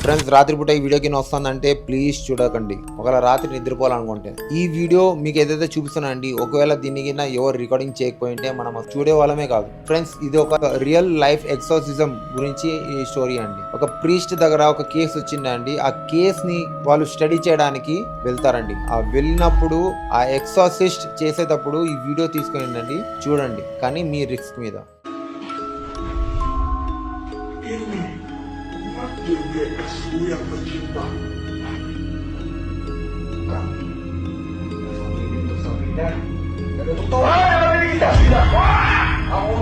Friends రాత్రిపూట ఈ video కింద వస్తుందంటే ప్లీజ్ చూడకండి. ఒకవేళ రాత్రి నిద్రపోవాలనుకుంటే ఈ వీడియో మీకు ఏదైతే చూపిస్తున్నానండి, ఒకవేళ దీని కింద ఎవరు రికార్డింగ్ చేయకపోయింటే మనం చూడే వాళ్ళమే కాదు. ఫ్రెండ్స్ ఇది ఒక రియల్ లైఫ్ ఎక్సోసిజం గురించి ఈ స్టోరీ అండి. ఒక ప్రీస్ట్ దగ్గర ఒక కేసు వచ్చిందండి. ఆ కేస్ ని వాళ్ళు స్టడీ చేయడానికి వెళ్తారండి. ఆ వెళ్ళినప్పుడు ఆ ఎక్సోసిస్ట్ చేసేటప్పుడు ఈ వీడియో తీసుకుని చూడండి, కానీ మీ రిస్క్ మీద. Juga aku yang tercinta. Aku